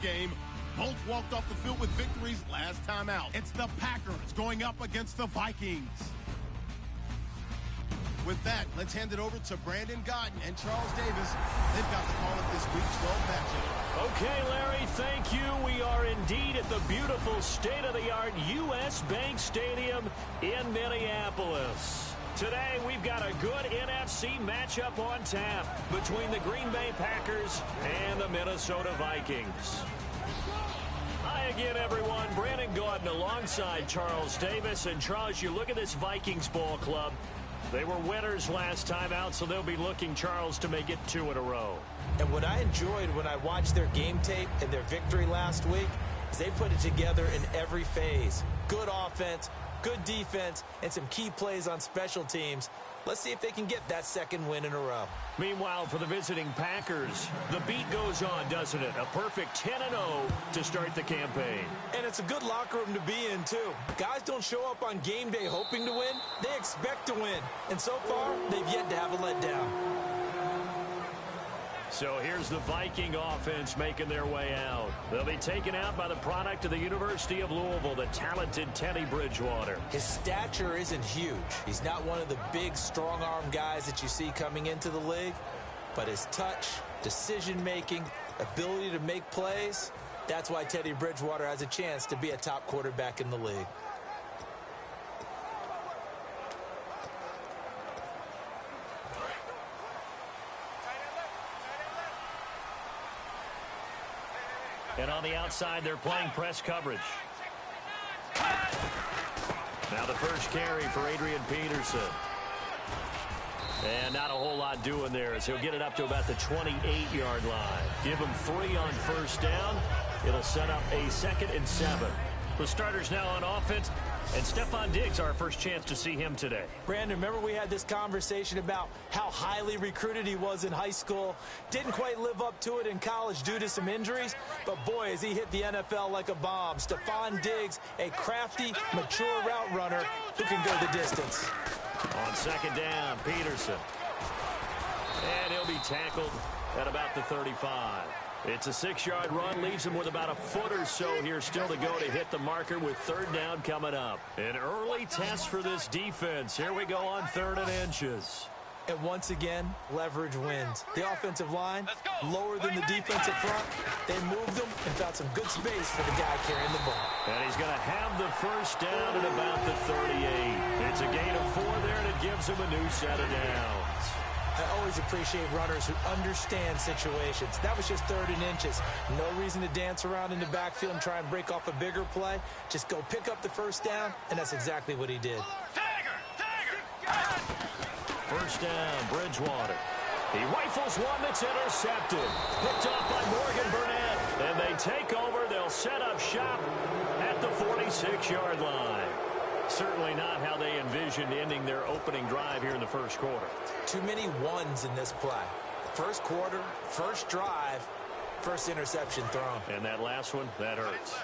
game. Both walked off the field with victories last time out. It's the Packers going up against the Vikings. With that, let's hand it over to Brandon Gotton and Charles Davis. They've got the call of this Week 12 matchup. Okay, Larry, thank you. We are indeed at the beautiful state-of-the-art U.S. Bank Stadium in Minneapolis. Today, we've got a good NFC matchup on tap between the Green Bay Packers and the Minnesota Vikings. Hi again, everyone. Brandon Gordon alongside Charles Davis. And, Charles, you look at this Vikings ball club. They were winners last time out, so they'll be looking, Charles, to make it 2 in a row. And what I enjoyed when I watched their game tape and their victory last week is they put it together in every phase. Good offense, good defense, and some key plays on special teams. Let's see if they can get that second win in a row. Meanwhile, for the visiting Packers, the beat goes on, doesn't it? A perfect 10-0 to start the campaign. And it's a good locker room to be in, too. Guys don't show up on game day hoping to win. They expect to win. And so far, they've yet to have a letdown. So here's the Viking offense making their way out. They'll be taken out by the product of the University of Louisville, the talented Teddy Bridgewater. His stature isn't huge. He's not one of the big, strong-arm guys that you see coming into the league. But his touch, decision-making, ability to make plays, that's why Teddy Bridgewater has a chance to be a top quarterback in the league. And on the outside, they're playing press coverage. Now the first carry for Adrian Peterson. And not a whole lot doing there as he'll get it up to about the 28-yard line. Give him 3 on first down. It'll set up a 2nd and 7. The starters now on offense. And Stephon Diggs, our first chance to see him today. Brandon, remember we had this conversation about how highly recruited he was in high school. Didn't quite live up to it in college due to some injuries. But, boy, has he hit the NFL like a bomb. Stephon Diggs, a crafty, mature route runner who can go the distance. On 2nd down, Peterson. And he'll be tackled at about the 35. It's a 6-yard run, leaves him with about a foot or so here still to go to hit the marker with 3rd down coming up. An early test for this defense. Here we go on 3rd and inches. And once again, leverage wins. The offensive line, lower than the defensive front. They moved them and found some good space for the guy carrying the ball. And he's going to have the first down at about the 38. It's a gain of 4 there, and it gives him a new set of downs. I always appreciate runners who understand situations. That was just 3rd and inches. No reason to dance around in the backfield and try and break off a bigger play. Just go pick up the first down, and that's exactly what he did. First down, Bridgewater. He rifles one that's intercepted. Picked off by Morgan Burnett. And they take over. They'll set up shop at the 46-yard line. Certainly not how they envisioned ending their opening drive here in the first quarter. Too many ones in this play. First quarter, first drive, first interception thrown. And that last one, that hurts.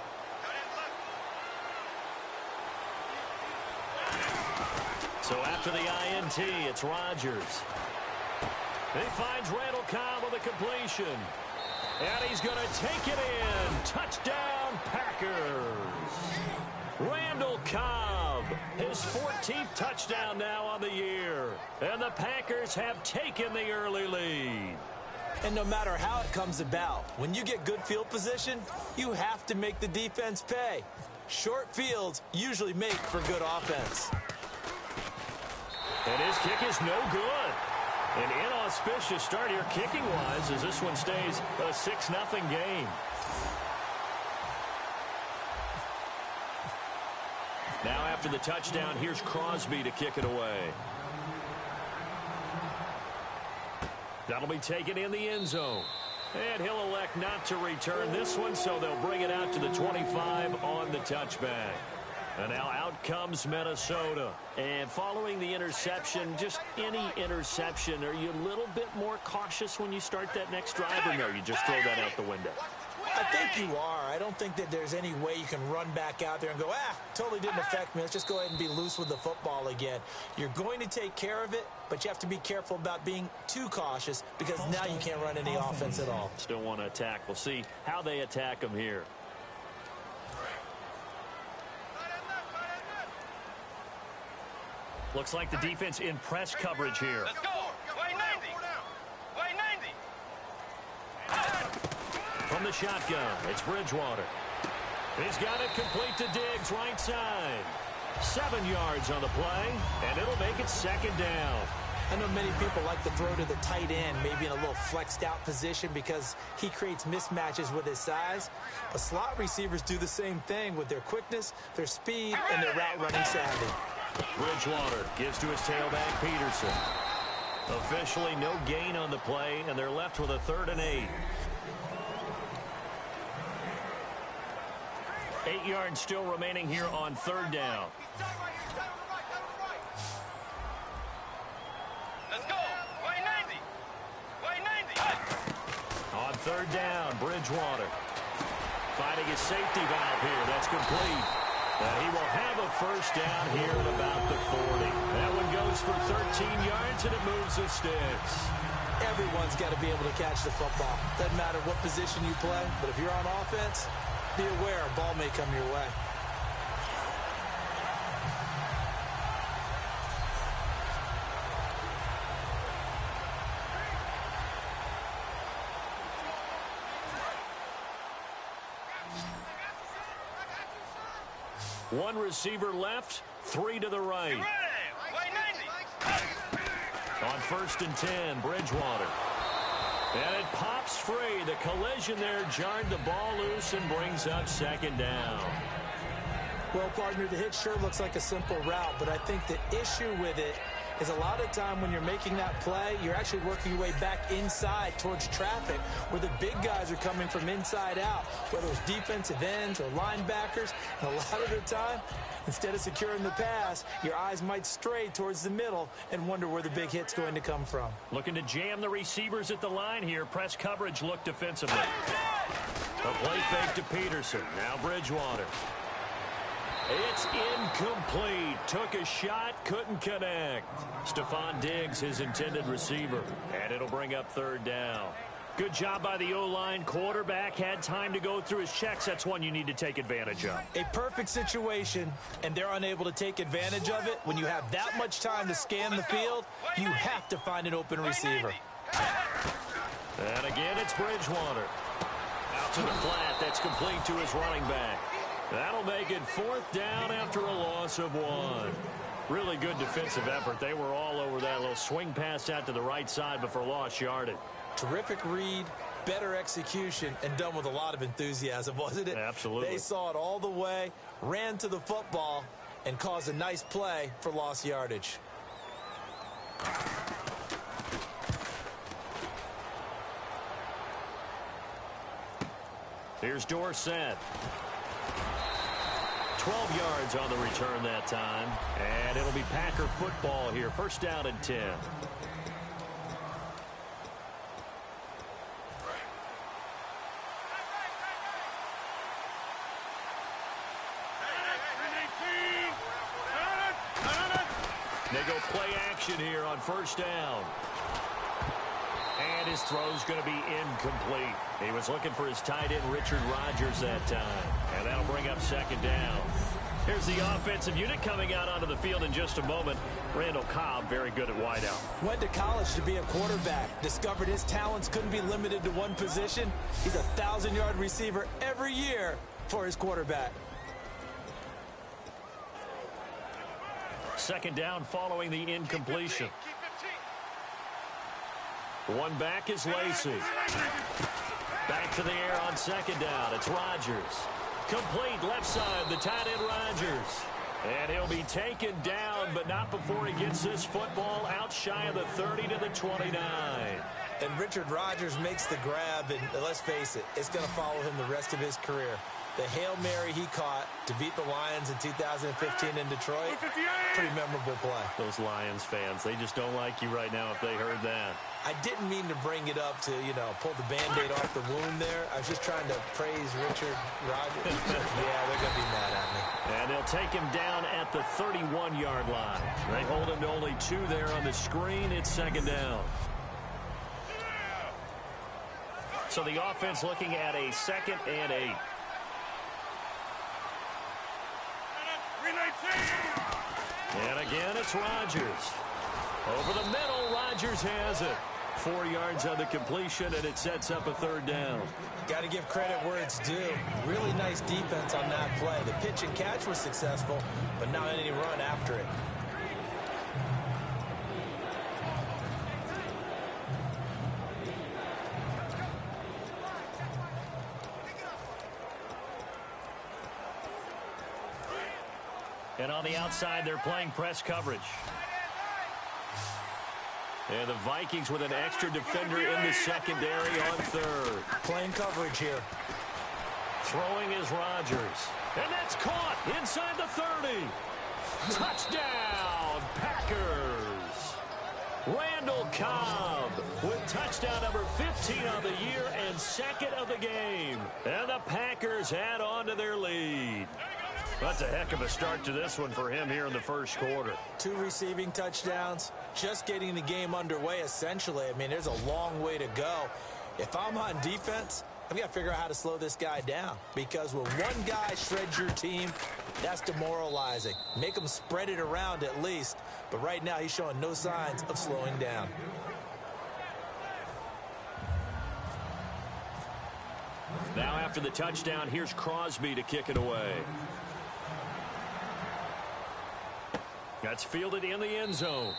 So after the INT, it's Rodgers. He finds Randall Cobb with a completion. And he's going to take it in. Touchdown, Packers. Randall Cobb, his 14th touchdown now on the year. And the Packers have taken the early lead. And no matter how it comes about, when you get good field position, you have to make the defense pay. Short fields usually make for good offense. And his kick is no good. An inauspicious start here kicking-wise as this one stays a 6-0 game. Now after the touchdown, here's Crosby to kick it away. That'll be taken in the end zone. And he'll elect not to return this one, so they'll bring it out to the 25 on the touchback. And now out comes Minnesota. And following the interception, just any interception, are you a little bit more cautious when you start that next drive, or no, you just throw that out the window? I think you are. I don't think that there's any way you can run back out there and go, totally didn't affect me. Let's just go ahead and be loose with the football again. You're going to take care of it, but you have to be careful about being too cautious because now you can't run any offense at all. Still want to attack. We'll see how they attack them here. Looks like the defense in press coverage here. Let's go. Way 90. Way 90. From the shotgun, it's Bridgewater. He's got it complete to Diggs, right side. 7 yards on the play, and it'll make it second down. I know many people like to throw to the tight end, maybe in a little flexed out position because he creates mismatches with his size. But slot receivers do the same thing with their quickness, their speed, and their route running savvy. Bridgewater gives to his tailback, Peterson. Officially no gain on the play, and they're left with a 3rd and 8. 8 yards still remaining here on 3rd down. Let's go. Way 90. Way 90. On 3rd down, Bridgewater finding his safety valve here. That's complete. He will have a 1st down here at about the 40. That one goes for 13 yards, and it moves the sticks. Everyone's got to be able to catch the football. Doesn't matter what position you play, but if you're on offense, be aware a ball may come your way. One receiver left, 3 to the right. Way 90. On 1st and 10, Bridgewater. And it pops free. The collision there jarred the ball loose and brings up 2nd down. Well, partner, the hit sure looks like a simple route, but I think the issue with it is a lot of time when you're making that play, you're actually working your way back inside towards traffic where the big guys are coming from inside out, whether it's defensive ends or linebackers. And a lot of the time, instead of securing the pass, your eyes might stray towards the middle and wonder where the big hit's going to come from. Looking to jam the receivers at the line here. Press coverage look defensively. A play fake to Peterson. Now Bridgewater. It's incomplete. Took a shot, couldn't connect. Stephon Diggs, his intended receiver. And it'll bring up 3rd down. Good job by the O-line. Quarterback had time to go through his checks. That's one you need to take advantage of. A perfect situation, and they're unable to take advantage of it. When you have that much time to scan the field, you have to find an open receiver. And again, it's Bridgewater. Out to the flat. That's complete to his running back. That'll make it 4th down after a loss of 1. Really good defensive effort. They were all over that little swing pass out to the right side, but for lost yardage. Terrific read, better execution, and done with a lot of enthusiasm, wasn't it? Absolutely. They saw it all the way, ran to the football, and caused a nice play for lost yardage. Here's Dorsett. 12 yards on the return that time. And it'll be Packer football here. 1st down and 10. They go play action here on 1st down. And his throw's going to be incomplete. He was looking for his tight end, Richard Rodgers, that time. And that'll bring up 2nd down. Here's the offensive unit coming out onto the field in just a moment. Randall Cobb, very good at wideout. Went to college to be a quarterback. Discovered his talents couldn't be limited to one position. He's a 1,000-yard receiver every year for his quarterback. 2nd down following the incompletion. One back is Lacey. Back to the air on 2nd down. It's Rodgers. Complete left side, the tight end Rodgers. And he'll be taken down, but not before he gets this football out shy of the 30 to the 29. And Richard Rodgers makes the grab, and let's face it, it's going to follow him the rest of his career. The Hail Mary he caught to beat the Lions in 2015 in Detroit, pretty memorable play. Those Lions fans, they just don't like you right now if they heard that. I didn't mean to bring it up to, pull the Band-Aid off the wound there. I was just trying to praise Richard Rodgers. Yeah, they're going to be mad at me. And they'll take him down at the 31-yard line. They hold him to only 2 there on the screen. It's second down. So the offense looking at a 2nd and 8. And again, it's Rodgers. Over the middle, Rodgers has it. 4 yards on the completion, and it sets up a 3rd down. Got to give credit where it's due. Really nice defense on that play. The pitch and catch was successful, but not any run after it. And on the outside, they're playing press coverage. And the Vikings with an extra defender in the secondary on 3rd. Playing coverage here. Throwing is Rodgers. And that's caught inside the 30. Touchdown, Packers. Randall Cobb with touchdown number 15 of the year and 2nd of the game. And the Packers add on to their lead. That's a heck of a start to this one for him here in the 1st quarter. 2 receiving touchdowns, just getting the game underway, essentially. I mean, there's a long way to go. If I'm on defense, I've got to figure out how to slow this guy down, because when one guy shreds your team, that's demoralizing. Make him spread it around at least, but right now he's showing no signs of slowing down. Now after the touchdown, here's Crosby to kick it away. That's fielded in the end zone.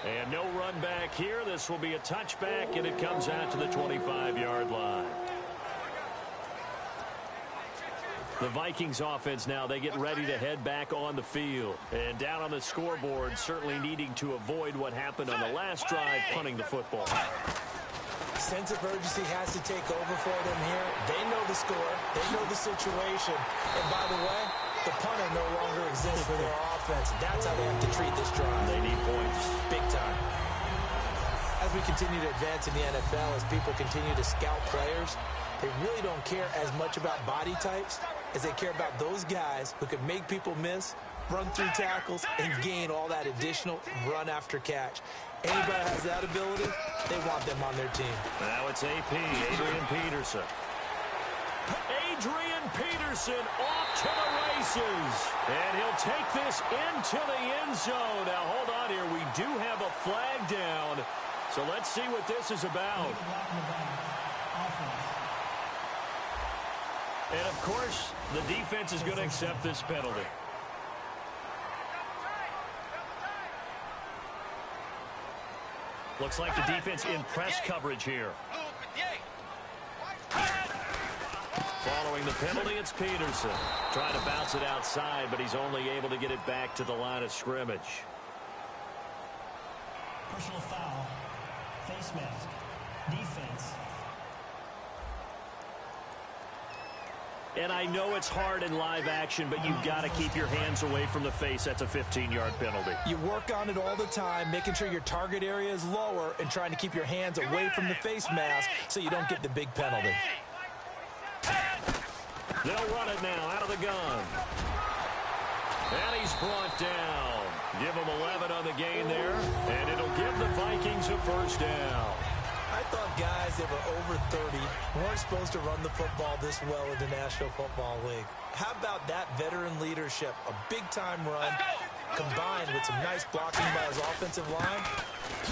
And no run back here. This will be a touchback, and it comes out to the 25-yard line. The Vikings offense now, they get ready to head back on the field. And down on the scoreboard, certainly needing to avoid what happened on the last drive, punting the football. Sense of urgency has to take over for them here. They know the score. They know the situation. And by the way, the punter no longer exists for their offense. That's how they have to treat this drive. They need points. Big time. As we continue to advance in the NFL, as people continue to scout players, they really don't care as much about body types as they care about those guys who can make people miss, run through tackles, and gain all that additional run after catch. Anybody has that ability, they want them on their team. Now it's Adrian Peterson. Adrian Peterson off to the races. And he'll take this into the end zone. Now, hold on here. We do have a flag down. So let's see what this is about. And, of course, the defense is going to accept this penalty. Looks like the defense in press coverage here. Following the penalty, it's Peterson. Trying to bounce it outside, but he's only able to get it back to the line of scrimmage. Personal foul. Face mask. Defense. And I know it's hard in live action, but you've got to keep your hands away from the face. That's a 15-yard penalty. You work on it all the time, making sure your target area is lower and trying to keep your hands away from the face mask so you don't get the big penalty. They'll run it now out of the gun. And he's brought down. Give him 11 on the gain there, and it'll give the Vikings a first down. I thought guys that were over 30 weren't supposed to run the football this well in the National Football League. How about that veteran leadership? A big-time run combined with some nice blocking by his offensive line,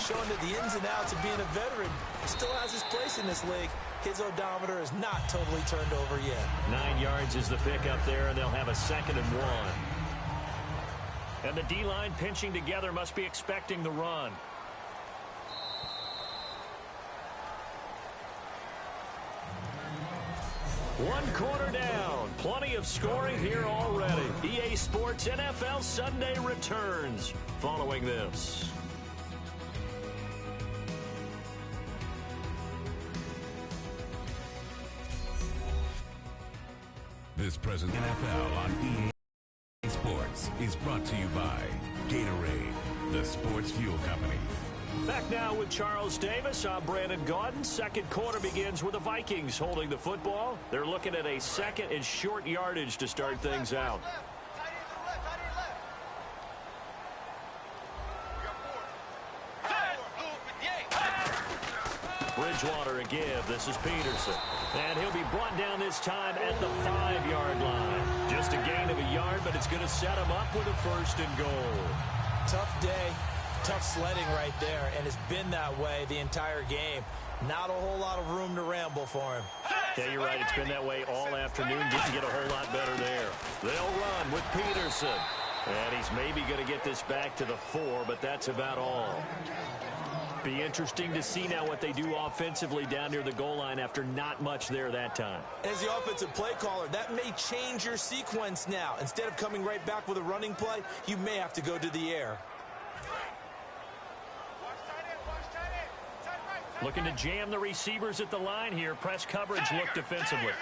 showing that the ins and outs of being a veteran still has his place in this league. His odometer is not totally turned over yet. 9 yards is the pickup there, and they'll have a 2nd and 1. And the D-line pinching together must be expecting the run. One quarter down. Plenty of scoring here already. EA Sports NFL Sunday returns following this. This present NFL on EA Sports is brought to you by Gatorade, the sports fuel company. Back now with Charles Davis. I'm Brandon Gaudin. Second quarter begins with the Vikings holding the football. They're looking at a second and short yardage to start things out. Bridgewater a give. This is Peterson. And he'll be brought down this time at the 5-yard line. Just a gain of a yard, but it's going to set him up with a first and goal. Tough day, tough sledding right there, and it's been that way the entire game. Not a whole lot of room to ramble for him. Yeah, you're right. It's been that way all afternoon. Didn't get a whole lot better there. They'll run with Peterson. And he's maybe going to get this back to the 4, but that's about all. Be interesting to see now what they do offensively down near the goal line after not much there that time. As the offensive play caller, that may change your sequence now. Instead of coming right back with a running play, you may have to go to the air. Looking to jam the receivers at the line here. Press coverage look defensively.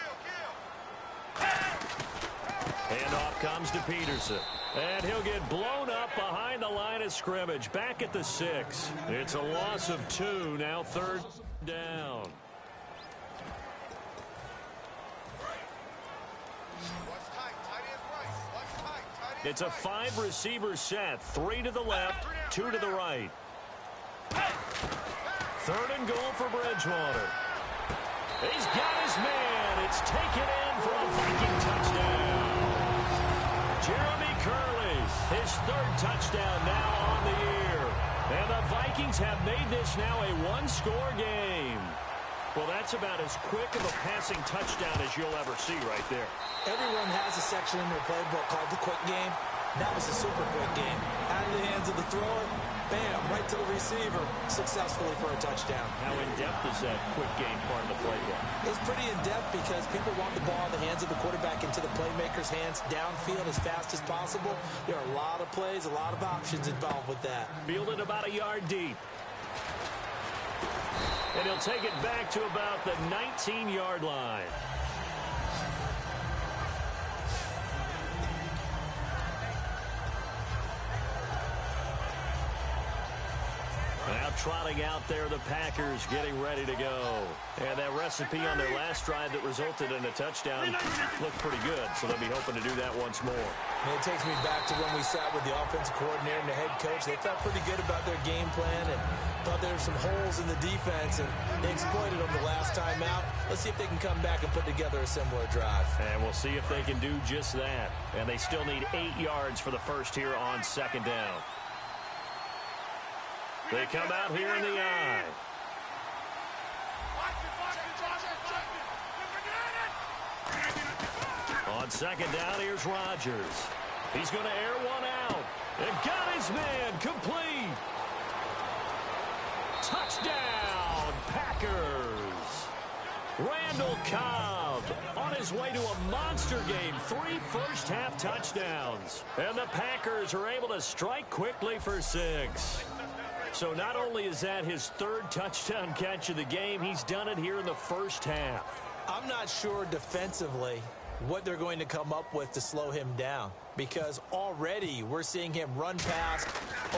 Handoff comes to Peterson. And he'll get blown up behind the line of scrimmage. Back at the 6. It's a loss of 2. Now third down. It's a 5-receiver set. 3 to the left, 2 to the right. Third and goal for Bridgewater. He's got his man. It's taken in for a Viking touchdown. Jeremy Curley, his third touchdown now on the year. And the Vikings have made this now a one-score game. Well, that's about as quick of a passing touchdown as you'll ever see right there. Everyone has a section in their playbook called the quick game. That was a super quick game. Out of the hands of the thrower, bam, right to the receiver, successfully for a touchdown. How in-depth is that quick game part of the playbook? It's pretty in-depth because people want the ball in the hands of the quarterback into the playmaker's hands downfield as fast as possible. There are a lot of plays, a lot of options involved with that. Fielded about a yard deep. And he'll take it back to about the 19-yard line. Now trotting out there, the Packers getting ready to go. And that recipe on their last drive that resulted in a touchdown looked pretty good, so they'll be hoping to do that once more. And it takes me back to when we sat with the offensive coordinator and the head coach. They felt pretty good about their game plan and thought there were some holes in the defense, and they exploited them the last time out. Let's see if they can come back and put together a similar drive. And we'll see if they can do just that. And they still need 8 yards for the first here on second down. They come out here in the I. On second down, here's Rodgers. He's going to air one out. And got his man complete. Touchdown, Packers. Randall Cobb on his way to a monster game. 3 first-half touchdowns. And the Packers are able to strike quickly for 6. So not only is that his third touchdown catch of the game, he's done it here in the first half. I'm not sure defensively what they're going to come up with to slow him down, because already we're seeing him run past,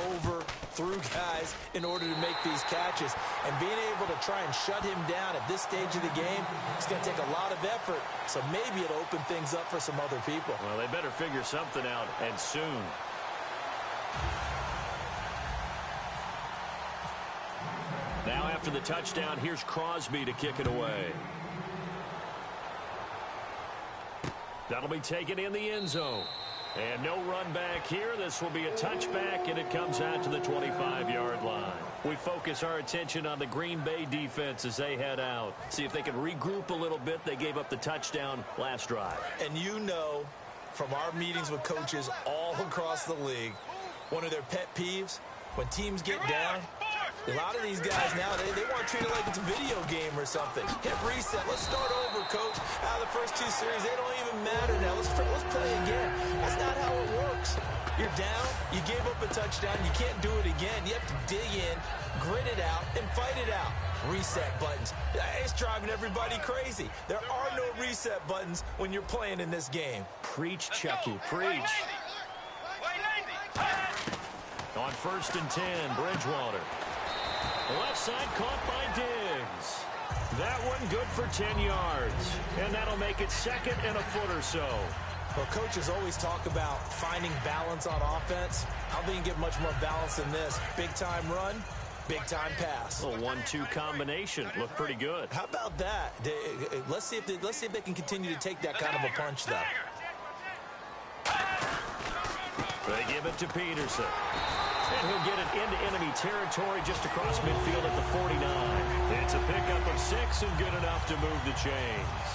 over, through guys in order to make these catches. And being able to try and shut him down at this stage of the game, it's going to take a lot of effort. So maybe it'll open things up for some other people. Well, they better figure something out, and soon. Now after the touchdown, here's Crosby to kick it away. That'll be taken in the end zone. And no run back here. This will be a touchback, and it comes out to the 25-yard line. We focus our attention on the Green Bay defense as they head out. See if they can regroup a little bit. They gave up the touchdown last drive. And you know from our meetings with coaches all across the league, one of their pet peeves, when teams get down, A lot of these guys now, they want to treat it like it's a video game or something. Hit reset. Let's start over, coach. Out of the first 2 series, they don't even matter now. Let's play again. That's not how it works. You're down. You gave up a touchdown. You can't do it again. You have to dig in, grit it out, and fight it out. Reset buttons. It's driving everybody crazy. There are no reset buttons when you're playing in this game. Preach, Chucky. Preach. On 1st and 10, Bridgewater. Left side caught by Diggs. That one good for 10 yards. And that'll make it 2nd and a foot or so. Well, coaches always talk about finding balance on offense. I don't think you can get much more balance than this. Big-time run, big-time pass. A 1-2 combination. Looked pretty good. How about that? Let's see if they can continue to take that kind of a punch, though. They give it to Peterson. And he'll get it into enemy territory just across midfield at the 49. It's a pickup of 6 and good enough to move the chains.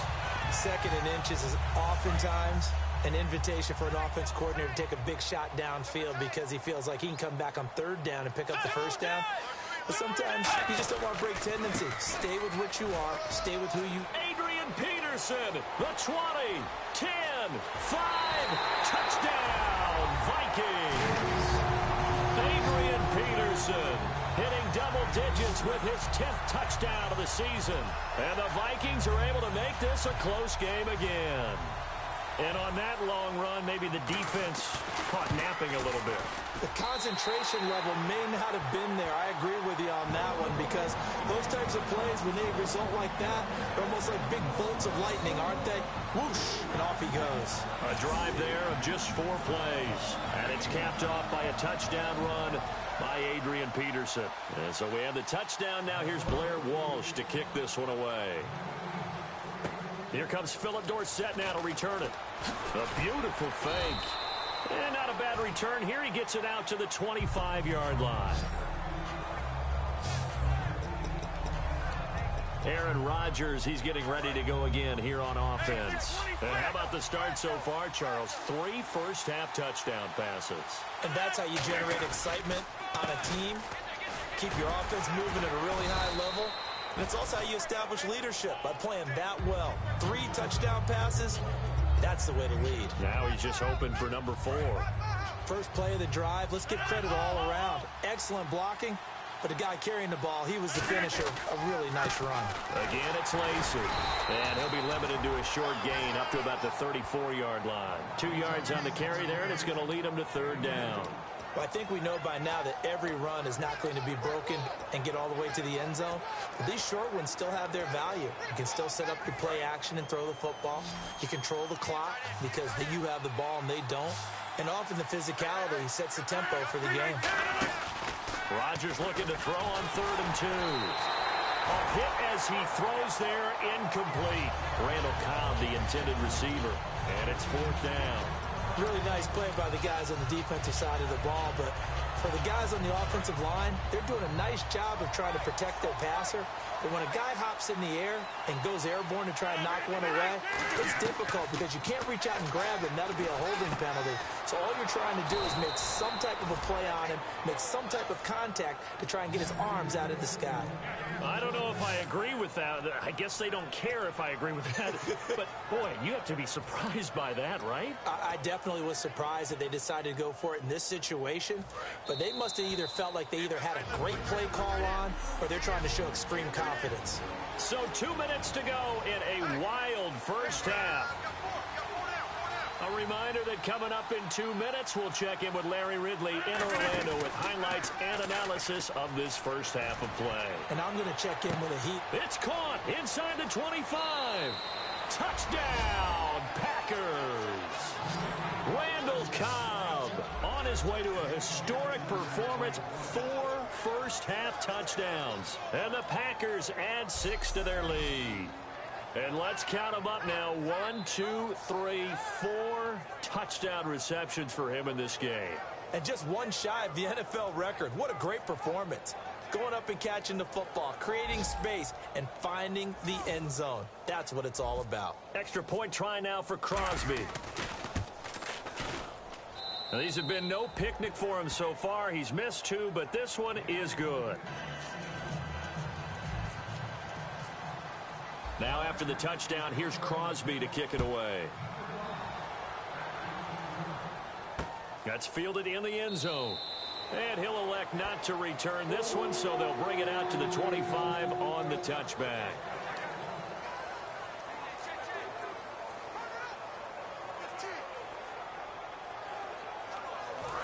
2nd and inches is oftentimes an invitation for an offense coordinator to take a big shot downfield because he feels like he can come back on 3rd down and pick up the 1st down. But sometimes you just don't want to break tendency. Stay with what you are. Stay with who you... Adrian Peterson, the 20, 10, 5, touchdown, Vikings. Adrian Peterson hitting double digits with his 10th touchdown of the season. And the Vikings are able to make this a close game again. And on that long run, maybe the defense caught napping a little bit. The concentration level may not have been there. I agree with you on that one because those types of plays, when they result like that, they're almost like big bolts of lightning, aren't they? Whoosh, and off he goes. A drive there of just 4 plays. And it's capped off by a touchdown run by Adrian Peterson. And so we have the touchdown. Now here's Blair Walsh to kick this one away. Here comes Philip Dorsett now to return it. A beautiful fake. And not a bad return. Here he gets it out to the 25-yard line. Aaron Rodgers, he's getting ready to go again here on offense. And how about the start so far, Charles? 3 first-half touchdown passes. And that's how you generate excitement on a team. Keep your offense moving at a really high level. And it's also how you establish leadership, by playing that well. 3 touchdown passes, that's the way to lead. Now he's just hoping for number 4. First play of the drive, let's give credit all around. Excellent blocking, but the guy carrying the ball, he was the finisher. A really nice run. Again, it's Lacy. And he'll be limited to a short gain up to about the 34-yard line. 2 yards on the carry there, and it's going to lead him to 3rd down. Well, I think we know by now that every run is not going to be broken and get all the way to the end zone. But these short ones still have their value. You can still set up your play action and throw the football. You control the clock because you have the ball and they don't. And often the physicality sets the tempo for the game. Rodgers looking to throw on 3rd and 2. A hit as he throws there, incomplete. Randall Cobb, the intended receiver. And it's 4th down. Really nice play by the guys on the defensive side of the ball, but for the guys on the offensive line, they're doing a nice job of trying to protect their passer. But when a guy hops in the air and goes airborne to try and knock one away, it's difficult because you can't reach out and grab him. That'll be a holding penalty. So all you're trying to do is make some type of a play on him, make some type of contact to try and get his arms out of the sky. I don't know if I agree with that. I guess they don't care if I agree with that. But, boy, you have to be surprised by that, right? I definitely was surprised that they decided to go for it in this situation. But they must have either felt like they either had a great play call on or they're trying to show extreme confidence. So 2 minutes to go in a wild first half. A reminder that coming up in 2 minutes, we'll check in with Larry Ridley in Orlando with highlights and analysis of this first half of play. And I'm going to check in with a heat. It's caught inside the 25. Touchdown, Packers. Randall Cobb on his way to a historic performance. 4 first-half touchdowns. And the Packers add 6 to their lead. And let's count them up now. 1, 2, 3, 4 touchdown receptions for him in this game. And just one shy of the NFL record. What a great performance. Going up and catching the football, creating space, and finding the end zone. That's what it's all about. Extra point try now for Crosby. Now, these have been no picnic for him so far. He's missed 2, but this one is good. Now after the touchdown, here's Crosby to kick it away. That's fielded in the end zone. And he'll elect not to return this one, so they'll bring it out to the 25 on the touchback.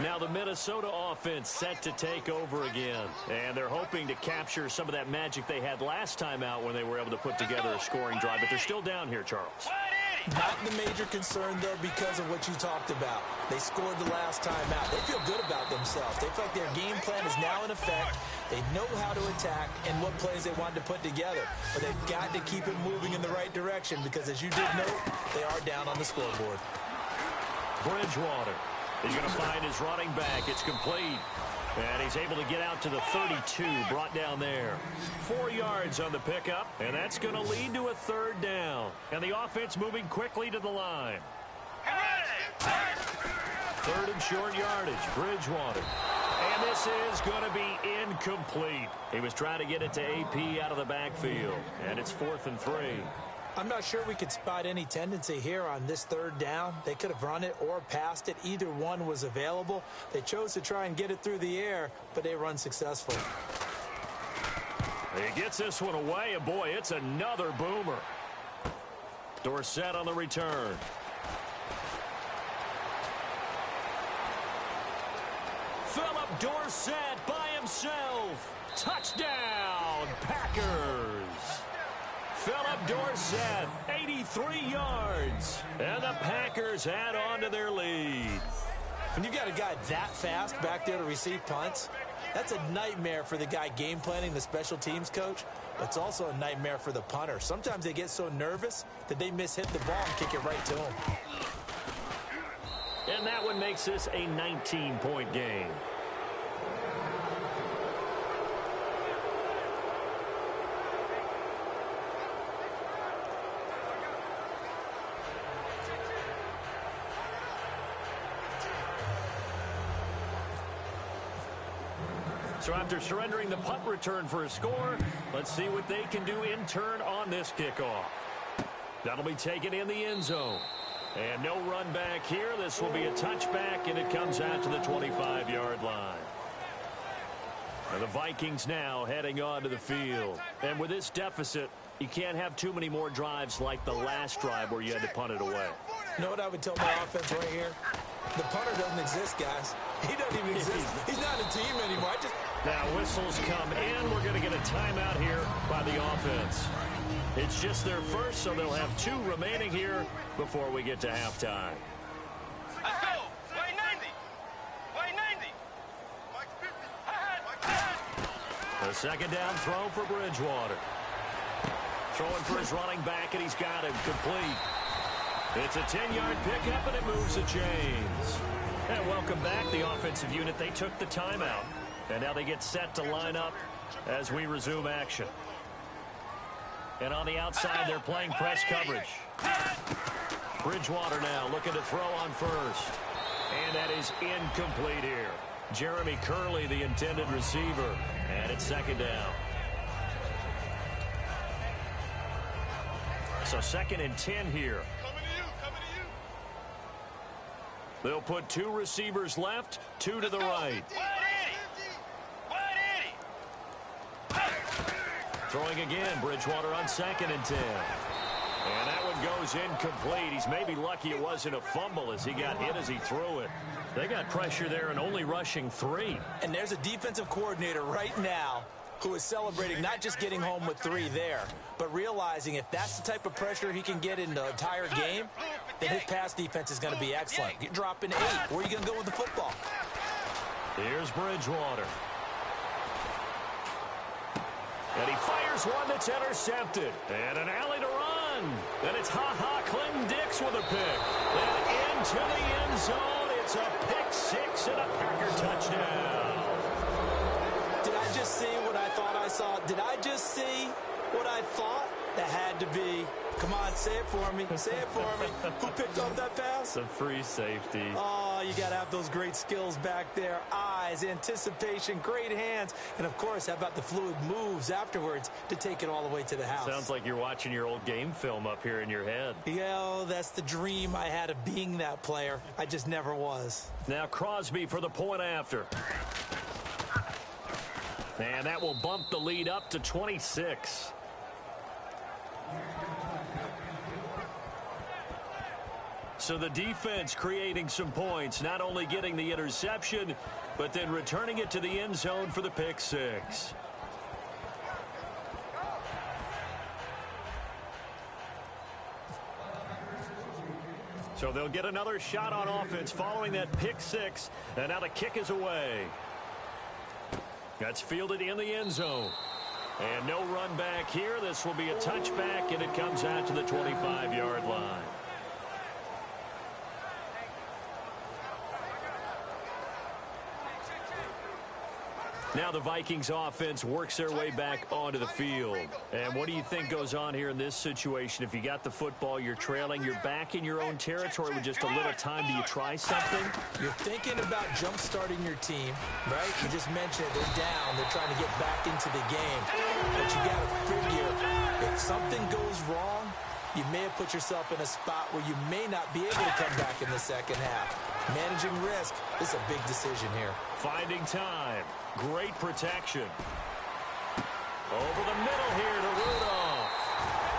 Now the Minnesota offense set to take over again. And they're hoping to capture some of that magic they had last time out when they were able to put together a scoring drive. But they're still down here, Charles. Not the major concern, though, because of what you talked about. They scored the last time out. They feel good about themselves. They feel like their game plan is now in effect. They know how to attack and what plays they want to put together. But they've got to keep it moving in the right direction because, as you did note, they are down on the scoreboard. Bridgewater. He's going to find his running back. It's complete. And he's able to get out to the 32, brought down there. 4 yards on the pickup, and that's going to lead to a 3rd down. And the offense moving quickly to the line. 3rd and short yardage, Bridgewater. And this is going to be incomplete. He was trying to get it to AP out of the backfield. And it's 4th and 3. I'm not sure we could spot any tendency here on this 3rd down. They could have run it or passed it. Either one was available. They chose to try and get it through the air, but they run successfully. He gets this one away, and boy, it's another boomer. Dorsett on the return. Philip Dorsett by himself. Touchdown, Packers. Philip Dorsett, 83 yards. And the Packers add on to their lead. When you got a guy that fast back there to receive punts, that's a nightmare for the guy game planning, the special teams coach. But it's also a nightmare for the punter. Sometimes they get so nervous that they hit the ball and kick it right to him. And that one makes this a 19-point game. So after surrendering the punt return for a score, let's see what they can do in turn on this kickoff. That'll be taken in the end zone. And no run back here. This will be a touchback, and it comes out to the 25-yard line. And the Vikings now heading onto the field. And with this deficit, you can't have too many more drives like the last drive where you had to punt it away. You know what I would tell my offense right here? The punter doesn't exist, guys. He doesn't even exist. He's not a team anymore. Now whistles come in. We're going to get a timeout here by the offense. It's just their first, so they'll have 2 remaining here before we get to halftime. Let's go. Way 90. Way 90. The second down throw for Bridgewater. Throwing for his running back, and he's got him complete. It's a 10-yard pickup, and it moves the chains. And welcome back, the offensive unit. They took the timeout, and now they get set to line up as we resume action. And on the outside, they're playing press coverage. Bridgewater now looking to throw on first. And that is incomplete here. Jeremy Curley, the intended receiver. And it's second down. So 2nd and 10 here. They'll put 2 receivers left, 2 to the right. Throwing again, Bridgewater on 2nd and 10. And that one goes incomplete. He's maybe lucky it wasn't a fumble as he got hit as he threw it. They got pressure there and only rushing 3. And there's a defensive coordinator right now who is celebrating not just getting home with 3 there, but realizing if that's the type of pressure he can get in the entire game, then his pass defense is going to be excellent. You're dropping 8. Where are you going to go with the football? Here's Bridgewater. And he fires one that's intercepted. And an alley to run. And it's Ha-Ha Clinton-Dix with a pick. And into the end zone. It's a pick 6 and a Packer touchdown. Did I just see what I thought I saw? Did I just see what I thought? That had to be. Come on, say it for me. Say it for me. Who picked up that pass? It's a free safety. Oh, you got to have those great skills back there. Eyes, anticipation, great hands, and, of course, how about the fluid moves afterwards to take it all the way to the house. Sounds like you're watching your old game film up here in your head. Yeah, that's the dream I had of being that player. I just never was. Now Crosby for the point after. And that will bump the lead up to 26. So the defense creating some points, not only getting the interception, but then returning it to the end zone for the pick six. So they'll get another shot on offense following that pick six, and now the kick is away. That's fielded in the end zone. And no run back here. This will be a touchback, and it comes out to the 25-yard line. Now the Vikings offense works their way back onto the field. And what do you think goes on here in this situation? If you got the football, you're trailing, you're back in your own territory with just a little time. Do you try something? You're thinking about jump-starting your team, right? You just mentioned they're down. They're trying to get back into the game. But you got to figure if something goes wrong, you may have put yourself in a spot where you may not be able to come back in the second half. Managing risk is a big decision here. Finding time. Great protection. Over the middle here to Rudolph.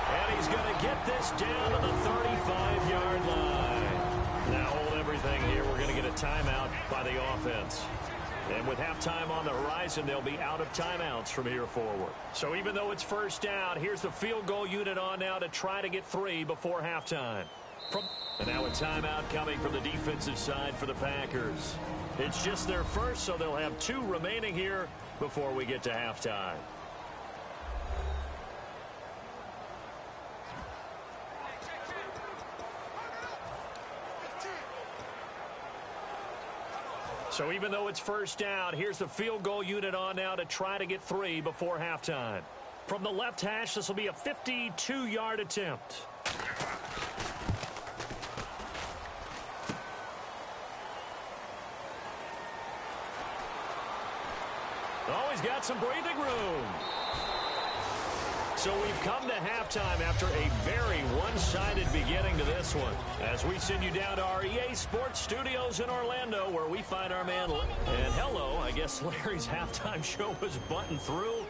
And he's going to get this down to the 35-yard line. Now hold everything here. We're going to get a timeout by the offense. And with halftime on the horizon, they'll be out of timeouts from here forward. So even though it's first down, here's the field goal unit on now to try to get 3 before halftime. And now a timeout coming from the defensive side for the Packers. It's just their first, so they'll have 2 remaining here before we get to halftime. So even though it's first down, here's the field goal unit on now to try to get 3 before halftime. From the left hash, this will be a 52-yard attempt. Oh, he's got some breathing room. So we've come to halftime after a very one-sided beginning to this one. As we send you down to our EA Sports Studios in Orlando, where we find our man. And hello, I guess Larry's halftime show was buttoned through.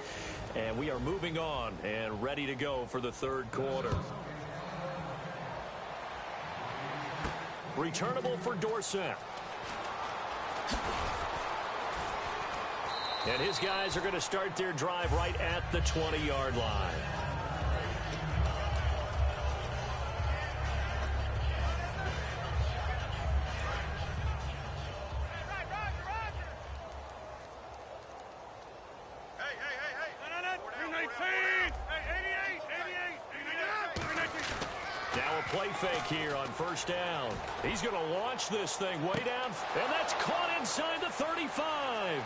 And we are moving on and ready to go for the third quarter. Returnable for Dorsett. And his guys are going to start their drive right at the 20-yard line. Now a play fake here on first down. He's going to launch this thing way down, and that's caught inside the 35.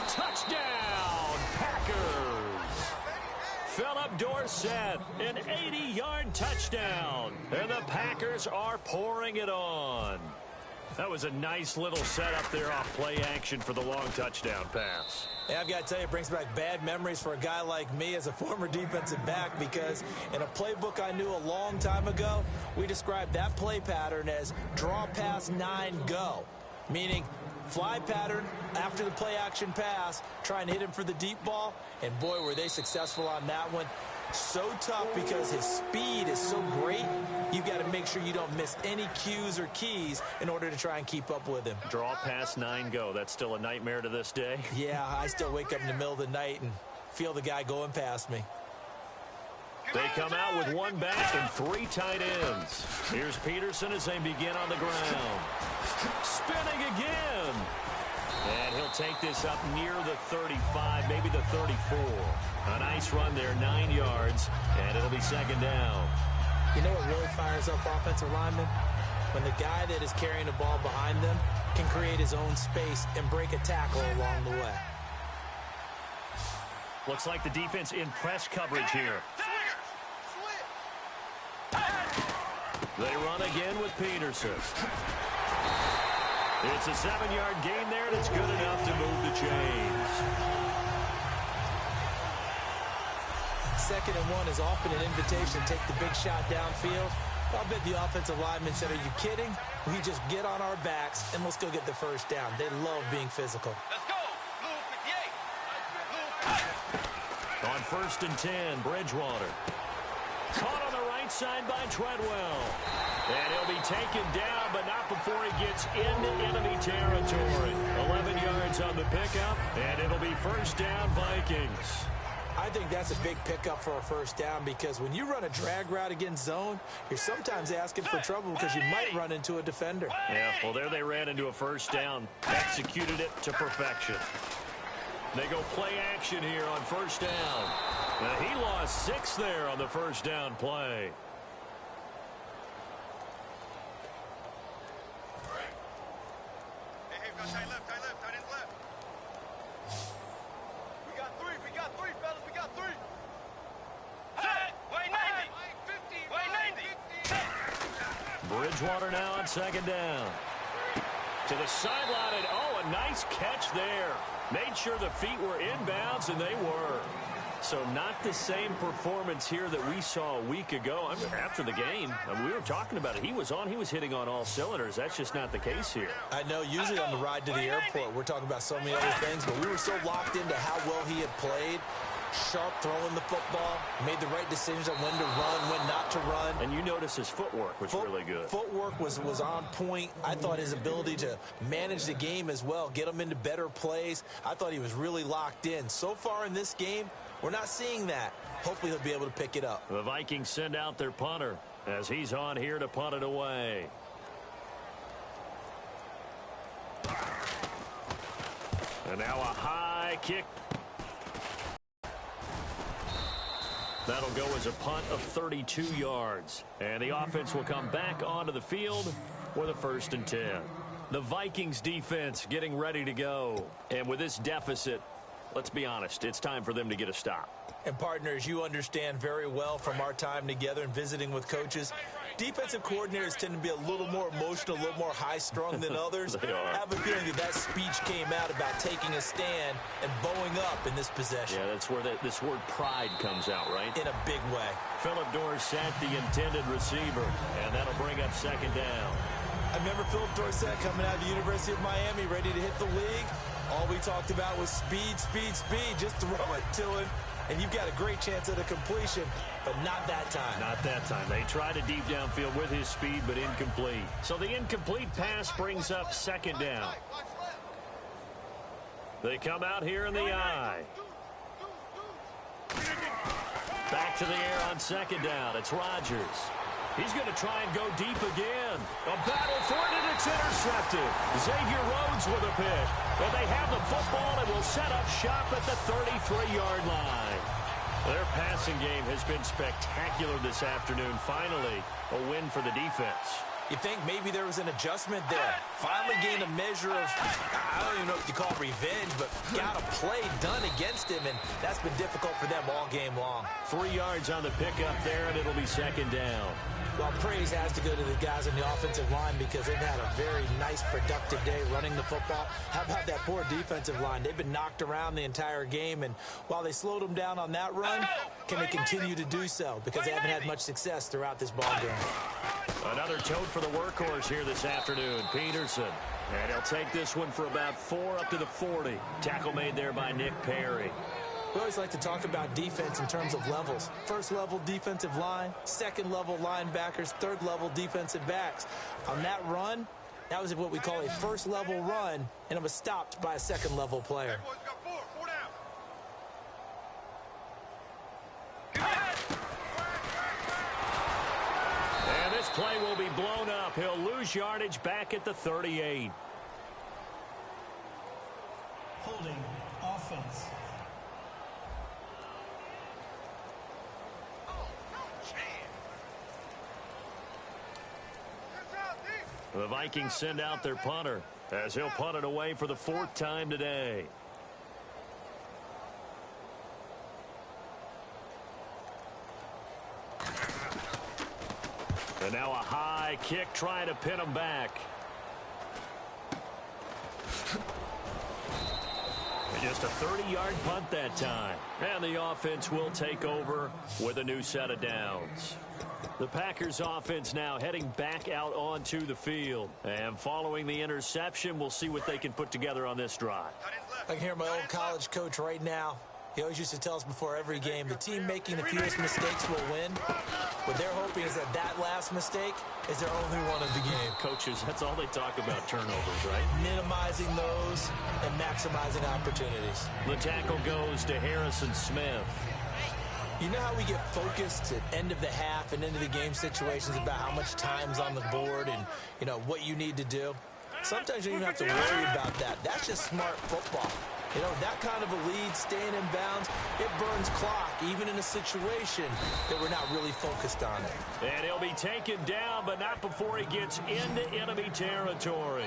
Touchdown, Packers. Philip Dorsett, an 80-yard touchdown. And the Packers are pouring it on. That was a nice little setup there off play action for the long touchdown pass. Yeah, I've got to tell you, it brings back bad memories for a guy like me as a former defensive back, because in a playbook I knew a long time ago, we described that play pattern as draw pass 9 go, meaning fly pattern after the play action pass, trying to hit him for the deep ball, and boy, were they successful on that one. So tough because his speed is so great, you've got to make sure you don't miss any cues or keys in order to try and keep up with him. Draw pass 9 go. That's still a nightmare to this day. Yeah, I still wake up in the middle of the night and feel the guy going past me. They come out with 1 back and 3 tight ends. Here's Peterson as they begin on the ground. Spinning again. And he'll take this up near the 35, maybe the 34. A nice run there, 9 yards, and it'll be second down. You know what really fires up offensive linemen? When the guy that is carrying the ball behind them can create his own space and break a tackle along the way. Looks like the defense in press coverage here. They run again with Peterson. It's a 7-yard gain there, and it's good enough to move the chains. 2nd and 1 is often an invitation to take the big shot downfield. I'll bet the offensive lineman said, are you kidding? We just get on our backs and let's go get the first down. They love being physical. Let's go. Blue 58. On 1st and 10, Bridgewater. Caught on the right side by Treadwell. And he'll be taken down, but not before he gets into enemy territory. 11 yards on the pickup, and it'll be first down, Vikings. I think that's a big pickup for a first down because when you run a drag route against zone, you're sometimes asking for trouble because you might run into a defender. Yeah, well, there they ran into a first down, executed it to perfection. They go play action here on first down. Now, he lost 6 there on the first down play. Hey, we got tight left, tight end left. We got three, fellas, we got 3. Set, way 90. Way 90. Bridgewater now on 2nd down. To the sideline, and a nice catch there. Made sure the feet were inbounds, and they were. So not the same performance here that we saw a week ago. I mean, after the game, we were talking about it. He was hitting on all cylinders. That's just not the case here. I know usually on the ride to the airport, we're talking about so many other things, but we were so locked into how well he had played. Sharp throwing the football, made the right decisions on when to run, when not to run. And you notice his footwork was really good. Footwork was on point. I thought his ability to manage the game as well, get him into better plays, I thought he was really locked in. So far in this game, we're not seeing that. Hopefully he'll be able to pick it up. The Vikings send out their punter as he's on here to punt it away. And now a high kick. That'll go as a punt of 32 yards. And the offense will come back onto the field with a 1st and 10. The Vikings defense getting ready to go. And with this deficit, let's be honest, it's time for them to get a stop. And partners, you understand very well from our time together and visiting with coaches, defensive coordinators tend to be a little more emotional, a little more high-strung than others. They are. I have a feeling that speech came out about taking a stand and bowing up in this possession. Yeah, that's where this word pride comes out, right? In a big way. Philip Dorsett, the intended receiver, and that'll bring up 2nd down. I remember Philip Dorsett coming out of the University of Miami ready to hit the league. All we talked about was speed, speed, speed. Just throw it to him, and you've got a great chance at a completion, but not that time. Not that time. They tried a deep downfield with his speed, but incomplete. So the incomplete pass brings up 2nd down. They come out here in the eye. Back to the air on 2nd down. It's Rodgers. He's going to try and go deep again. A battle for it, and it's intercepted. Xavier Rhodes with a pick. And they have the football and will set up shop at the 33-yard line. Their passing game has been spectacular this afternoon. Finally, a win for the defense. You think maybe there was an adjustment there. Finally gained a measure of, I don't even know what you call revenge, but got a play done against him, and that's been difficult for them all game long. 3 yards on the pickup there, and it'll be 2nd down. Well, praise has to go to the guys on the offensive line because they've had a very nice, productive day running the football. How about that poor defensive line? They've been knocked around the entire game, and while they slowed them down on that run, can they continue to do so? Because they haven't had much success throughout this ball game. Another tote for the workhorse here this afternoon, Peterson. And he'll take this one for about 4 up to the 40. Tackle made there by Nick Perry. We always like to talk about defense in terms of levels. First level defensive line, second level linebackers, third level defensive backs. On that run, that was what we call a first level run, and it was stopped by a second level player. And this play will be blown up. He'll lose yardage back at the 38. Holding offense. The Vikings send out their punter as he'll punt it away for the 4th time today. And now a high kick trying to pin him back. Just a 30-yard punt that time. And the offense will take over with a new set of downs. The Packers offense now heading back out onto the field. And following the interception, we'll see what they can put together on this drive. I can hear my old college coach right now. He always used to tell us before every game, the team making the fewest mistakes will win. What they're hoping is that that last mistake is their only one of the game. Coaches, that's all they talk about, turnovers, right? Minimizing those and maximizing opportunities. The tackle goes to Harrison Smith. You know how we get focused at end of the half and into the game situations about how much time's on the board and, you know, what you need to do? Sometimes you don't even have to worry about that. That's just smart football. You know, that kind of a lead, staying in bounds, it burns clock, even in a situation that we're not really focused on it. And he'll be taken down, but not before he gets into enemy territory.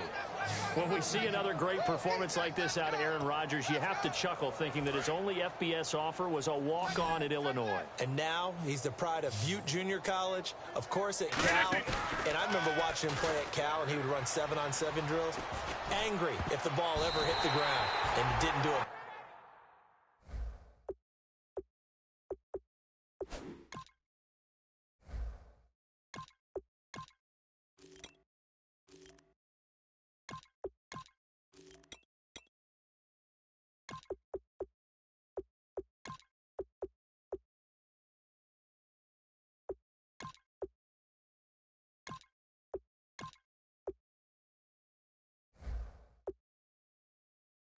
When we see another great performance like this out of Aaron Rodgers, you have to chuckle thinking that his only FBS offer was a walk-on at Illinois. And now he's the pride of Butte Junior College, of course at Cal. And I remember watching him play at Cal, and he would run 7-on-7 drills. Angry if the ball ever hit the ground, and it didn't do it.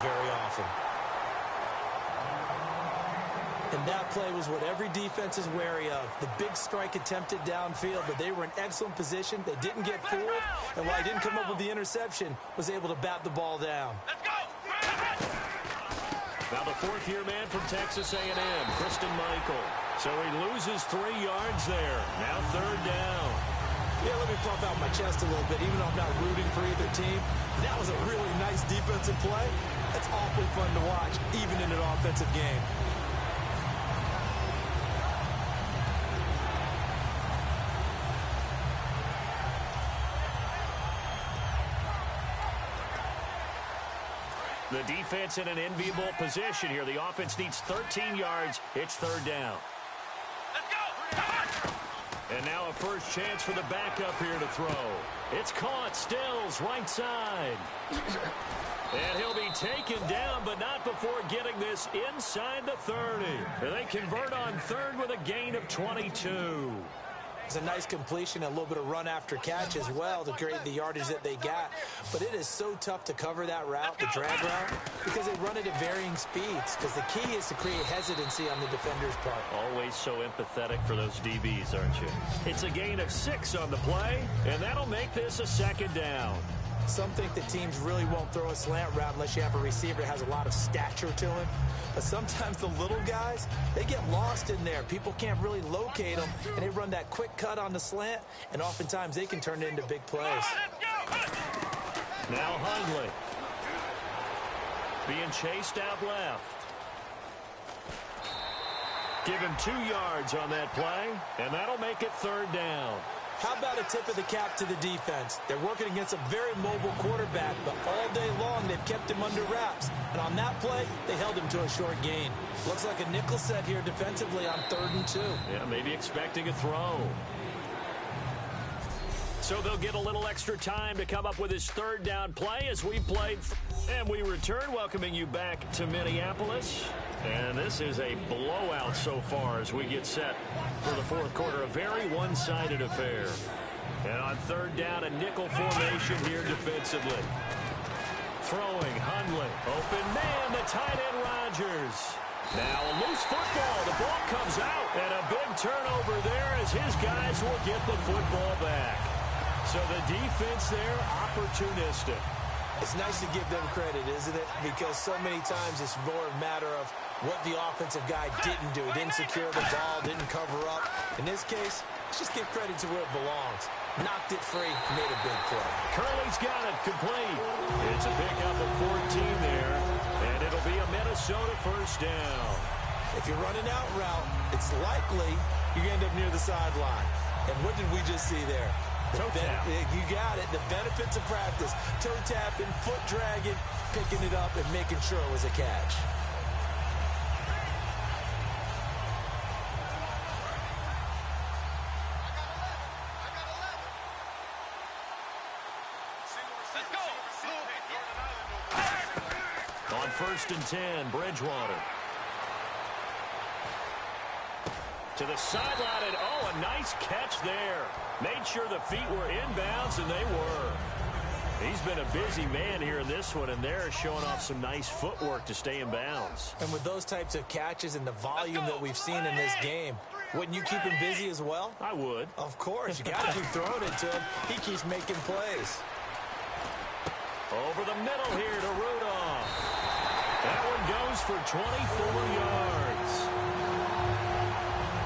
Very often. And that play was what every defense is wary of. The big strike attempted downfield, but they were in excellent position. They didn't get fooled, and while he didn't come up with the interception, was able to bat the ball down. Let's go! Now the fourth-year man from Texas A&M, Kristen Michael. So he loses 3 yards there. Now third down. Yeah, let me pump out my chest a little bit, even though I'm not rooting for either team. That was a really nice defensive play. That's awfully fun to watch, even in an offensive game. The defense in an enviable position here. The offense needs 13 yards. It's third down. Let's go! Come on! And now a first chance for the backup here to throw. It's caught. Stills, right side. And he'll be taken down, but not before getting this inside the 30. And they convert on third with a gain of 22. It's a nice completion, a little bit of run after catch as well to create the yardage that they got. But it is so tough to cover that route, the drag route, because they run it at varying speeds. Because the key is to create hesitancy on the defender's part. Always so empathetic for those DBs, aren't you? It's a gain of 6 on the play, and that'll make this a second down. Some think that teams really won't throw a slant route unless you have a receiver that has a lot of stature to him. But sometimes the little guys, they get lost in there. People can't really locate them, and they run that quick cut on the slant, and oftentimes they can turn it into big plays. Now Hundley being chased out left. Give him 2 yards on that play, and that'll make it third down. How about a tip of the cap to the defense? They're working against a very mobile quarterback, but all day long they've kept him under wraps. And on that play, they held him to a short gain. Looks like a nickel set here defensively on 3rd and 2. Yeah, maybe expecting a throw. So they'll get a little extra time to come up with his third down play as we played. And we return, welcoming you back to Minneapolis. And this is a blowout so far as we get set for the fourth quarter. A very one-sided affair. And on third down, a nickel formation here defensively. Throwing, Hundley. Open man, the tight end Rodgers. Now a loose football. The ball comes out. And a big turnover there as his guys will get the football back. So the defense there, opportunistic. It's nice to give them credit, isn't it? Because so many times it's more a matter of what the offensive guy didn't do. He didn't secure the ball, didn't cover up. In this case, let's just give credit to where it belongs. Knocked it free, made a big play. Curley's got it complete. It's a pickup of 14 there, and it'll be a Minnesota first down. If you're running out route, it's likely you're going to end up near the sideline. And what did we just see there? Toe tap. You got it. The benefits of practice. Toe tapping, foot dragging, picking it up, and making sure it was a catch. On 1st and 10, Bridgewater. To the sideline, and oh, a nice catch there. Made sure the feet were inbounds, and they were. He's been a busy man here in this one, and they're showing off some nice footwork to stay in bounds. And with those types of catches and the volume that we've seen in this game, wouldn't you keep him busy as well? I would. Of course. You got to keep throwing it to him. He keeps making plays. Over the middle here to Rudolph. That one goes for 24 yards.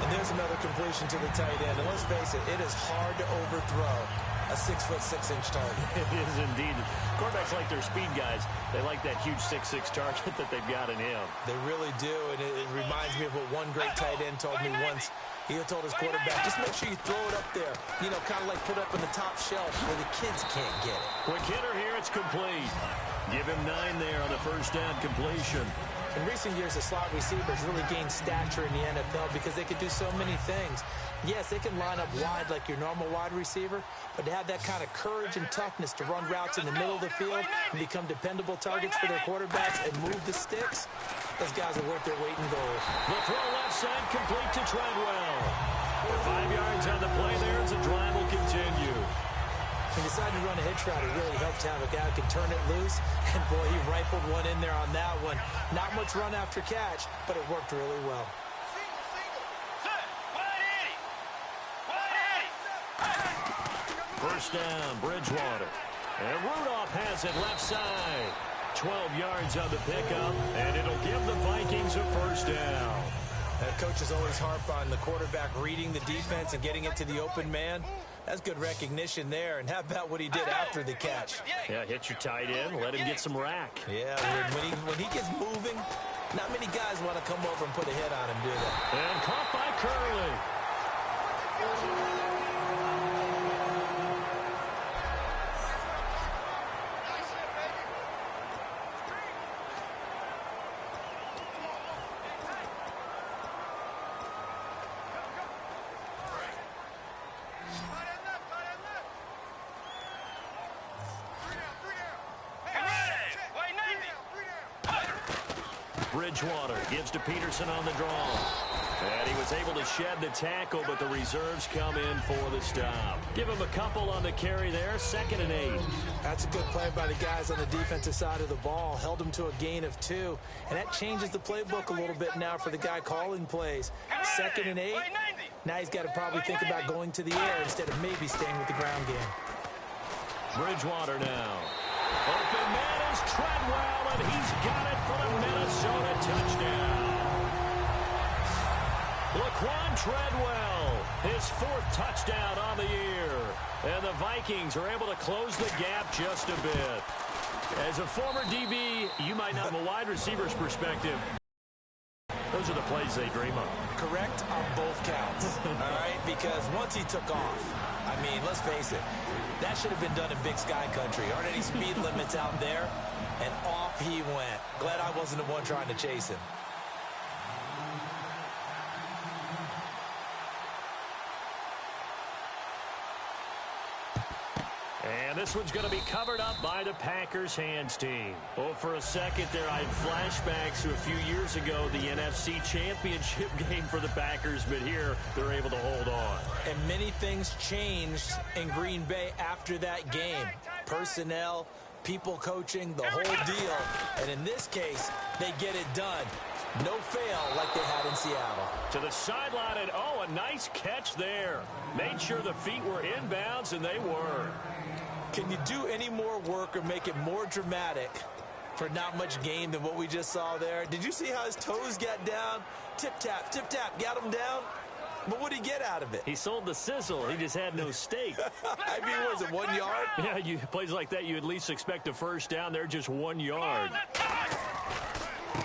And there's another completion to the tight end. And let's face it, it is hard to overthrow a 6'6" target. It is indeed. Quarterbacks like their speed guys. They like that huge 6'6" target that they've got in him. They really do, and it reminds me of what one great tight end told me once. He told his quarterback, just make sure you throw it up there. You know, kind of like put it up on the top shelf where the kids can't get it. Quick hitter here, it's complete. Give him 9 there on the first down completion. In recent years, the slot receivers really gained stature in the NFL because they could do so many things. Yes, they can line up wide like your normal wide receiver, but to have that kind of courage and toughness to run routes in the middle of the field and become dependable targets for their quarterbacks and move the sticks, those guys are worth their weight in gold. The throw left side complete to Treadwell. 5 yards on the play there as the drive will continue. He decided to run a hitch route. It really helps to have a guy who can turn it loose. And, boy, he rifled one in there on that one. Not much run after catch, but it worked really well. First down, Bridgewater. And Rudolph has it left side. 12 yards on the pickup, and it'll give the Vikings a first down. Coaches always harp on the quarterback reading the defense and getting it to the open man. That's good recognition there. And how about what he did after the catch? Yeah, hit your tight end, let him get some rack. Yeah, when he gets moving, not many guys want to come over and put a hit on him, do they? And caught by Curley. Bridgewater gives to Peterson on the draw. And he was able to shed the tackle, but the reserves come in for the stop. Give him a couple on the carry there, 2nd and 8. That's a good play by the guys on the defensive side of the ball. Held him to a gain of 2. And that changes the playbook a little bit now for the guy calling plays. 2nd and 8. Now he's got to probably think about going to the air instead of maybe staying with the ground game. Bridgewater now. Open man is Treadwell, and he's got it for the Minnesota touchdown. Laquan Treadwell, his 4th touchdown on the year. And the Vikings are able to close the gap just a bit. As a former DB, you might not from a wide receiver's perspective, those are the plays they dream of. Correct on both counts, all right? Because once he took off, I mean, let's face it, that should have been done in Big Sky Country. Aren't any speed limits out there? And off he went. Glad I wasn't the one trying to chase him. And this one's going to be covered up by the Packers hands team. Oh, for a second there, I had flashbacks to a few years ago, the NFC Championship game for the Packers, but here they're able to hold on. And many things changed in Green Bay after that game. Personnel, people coaching, the whole deal. And in this case, they get it done. No fail like they had in Seattle. To the sideline, and oh, a nice catch there. Made sure the feet were inbounds, and they were. Can you do any more work or make it more dramatic for not much gain than what we just saw there? Did you see how his toes got down? Tip-tap, got him down. But what did he get out of it? He sold the sizzle. He just had no steak. I mean, was it 1 yard? Yeah, plays like that, you at least expect a first down. They're just 1 yard.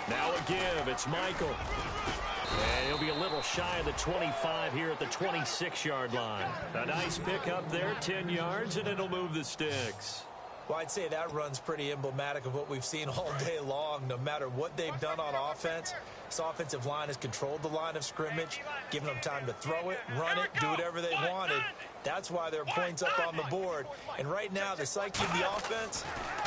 Now a give. It's Michael. And he'll be a little shy of the 25 here at the 26-yard line. A nice pickup there, 10 yards, and it'll move the sticks. Well, I'd say that run's pretty emblematic of what we've seen all day long. No matter what they've done on offense, this offensive line has controlled the line of scrimmage, given them time to throw it, run it, do whatever they wanted. That's why there are points up on the board. And right now, the psyche of the offense,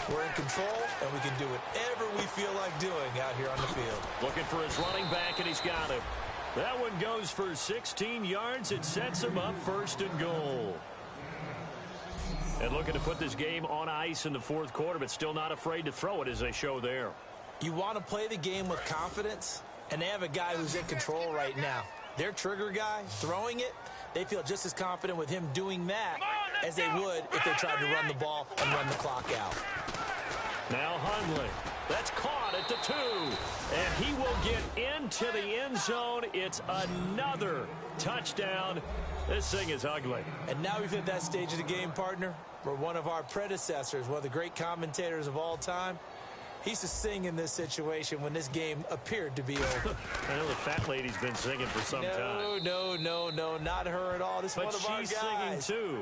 we're in control, and we can do whatever we feel like doing out here on the field. Looking for his running back, and he's got him. That one goes for 16 yards. It sets him up 1st and goal. And looking to put this game on ice in the 4th quarter, but still not afraid to throw it as they show there. You want to play the game with confidence, and they have a guy who's in control right now. Their trigger guy, throwing it, they feel just as confident with him doing that as they would if they tried to run the ball and run the clock out. Now Hundley. That's caught at the 2. And he will get into the end zone. It's another touchdown. This thing is ugly. And now we've hit that stage of the game, partner, where one of our predecessors, one of the great commentators of all time, he used to sing in this situation when this game appeared to be over. I know the fat lady's been singing for some time. No, not her at all. This is one of our guys.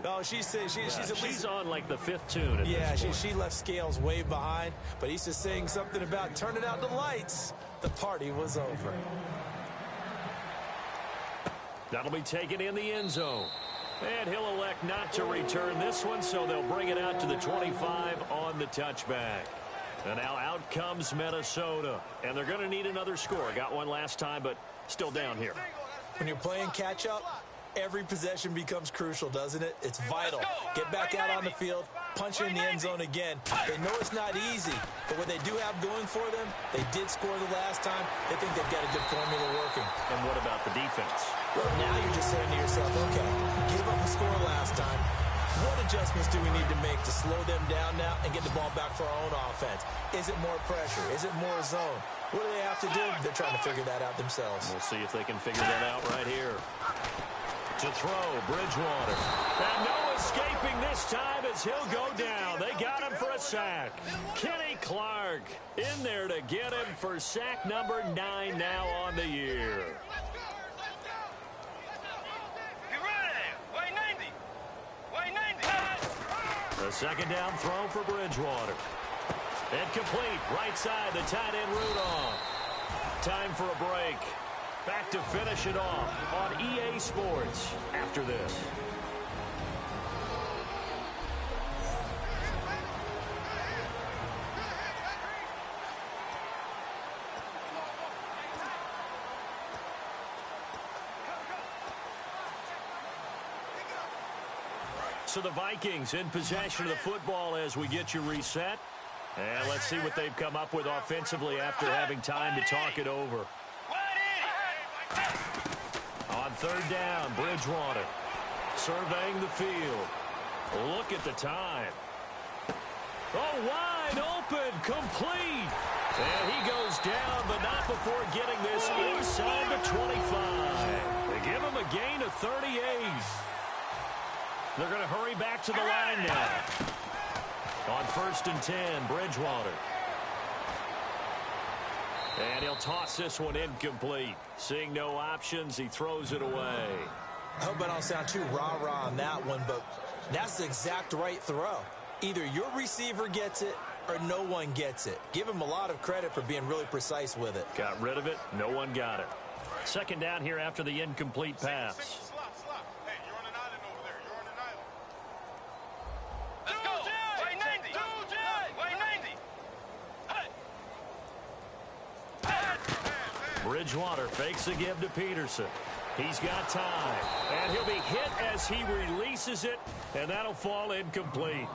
But she's singing too. No, she's on like the 5th tune. Yeah, she left Scales way behind, but he used to sing something about turning out the lights. The party was over. That'll be taken in the end zone. And he'll elect not to return this one, so they'll bring it out to the 25 on the touchback. And now out comes Minnesota. And they're going to need another score. Got one last time, but still down here. When you're playing catch-up, every possession becomes crucial, doesn't it? It's vital. Get back out on the field, punch in the end zone again. They know it's not easy, but what they do have going for them, they did score the last time. They think they've got a good formula working. And what about the defense? Well, now you're just saying to yourself, okay, give up the score last time. What adjustments do we need to make to slow them down now and get the ball back for our own offense? Is it more pressure? Is it more zone? What do they have to do? They're trying to figure that out themselves. We'll see if they can figure that out right here. To throw, Bridgewater. And no escaping this time as he'll go down. They got him for a sack. Kenny Clark in there to get him for sack number 9 now on the year. The second down throw for Bridgewater. Incomplete. Right side, the tight end Rudolph. Time for a break. Back to finish it off on EA Sports after this. So the Vikings in possession of the football as we get you reset. And let's see what they've come up with offensively after having time to talk it over. On 3rd down, Bridgewater surveying the field. Look at the time. Oh, wide open, complete. And he goes down, but not before getting this inside the 25. They give him a gain of 38. They're going to hurry back to the line now. On 1st and 10, Bridgewater. And he'll toss this one incomplete. Seeing no options, he throws it away. I hope I don't sound too rah-rah on that one, but that's the exact right throw. Either your receiver gets it or no one gets it. Give him a lot of credit for being really precise with it. Got rid of it. No one got it. Second down here after the incomplete pass. Bridgewater fakes a give to Peterson. He's got time, and he'll be hit as he releases it, and that'll fall incomplete.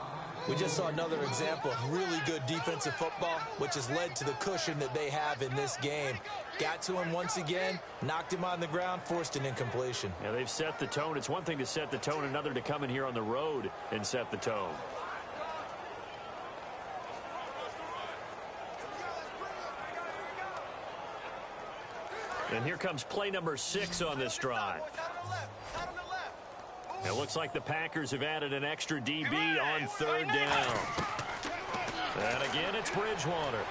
We just saw another example of really good defensive football, which has led to the cushion that they have in this game. Got to him once again, knocked him on the ground, forced an incompletion. Yeah, they've set the tone. It's one thing to set the tone, another to come in here on the road and set the tone. And here comes play number 6 on this drive. It looks like the Packers have added an extra DB on 3rd down. And again, it's Bridgewater.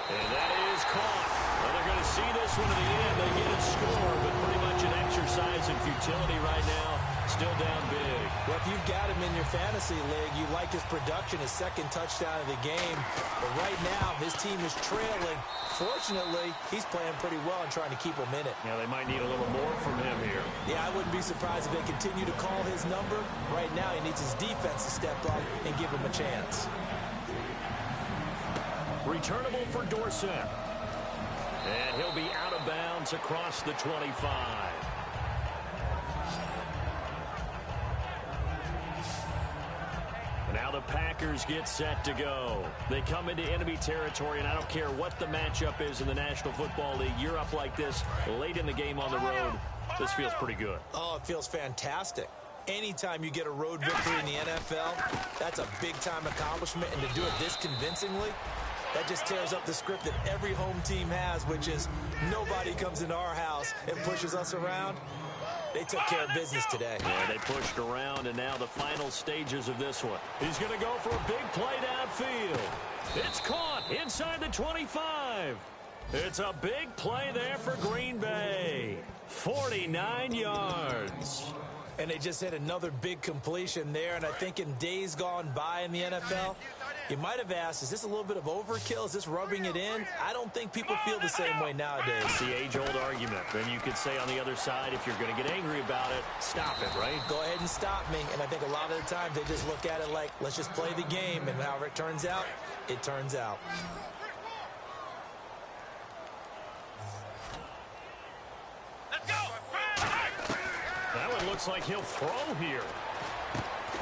And that is caught. Well, they're going to see this one to the end. They get a score, but pretty much an exercise in futility right now. Still down big. Well, if you've got him in your fantasy league, you like his production, his second touchdown of the game. But right now, his team is trailing. Fortunately, he's playing pretty well and trying to keep him in it. Yeah, they might need a little more from him here. Yeah, I wouldn't be surprised if they continue to call his number. Right now, he needs his defense to step up and give him a chance. Returnable for Dorsett. And he'll be out of bounds across the 25. Now the Packers get set to go. They come into enemy territory, and I don't care what the matchup is in the National Football League. You're up like this late in the game on the road. This feels pretty good. Oh, it feels fantastic. Anytime you get a road victory in the NFL, that's a big-time accomplishment, and to do it this convincingly, that just tears up the script that every home team has, which is nobody comes into our house and pushes us around. They took care of business today. Yeah, they pushed around, and now the final stages of this one. He's going to go for a big play downfield. It's caught inside the 25. It's a big play there for Green Bay. 49 yards. And they just hit another big completion there, and I think in days gone by in the NFL, you might have asked, is this a little bit of overkill? Is this rubbing it in? I don't think people feel the same way nowadays. It's the age-old argument. Then you could say on the other side, if you're going to get angry about it, stop it, right? Go ahead and stop me. And I think a lot of the times they just look at it like, let's just play the game, and however it turns out, it turns out. Let's go! That one looks like he'll throw here.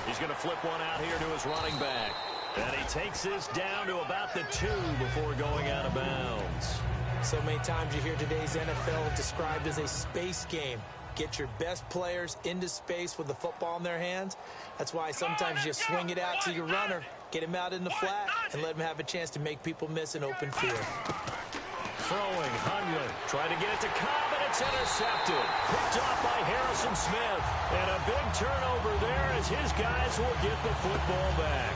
He's going to flip one out here to his running back. And he takes this down to about the 2 before going out of bounds. So many times you hear today's NFL described as a space game. Get your best players into space with the football in their hands. That's why sometimes you swing it out to your runner, get him out in the flat, and let him have a chance to make people miss an open field. Throwing, Hunley, trying to get it to Cobb, and it's intercepted. Picked off by Harrison Smith. And a big turnover there as his guys will get the football back.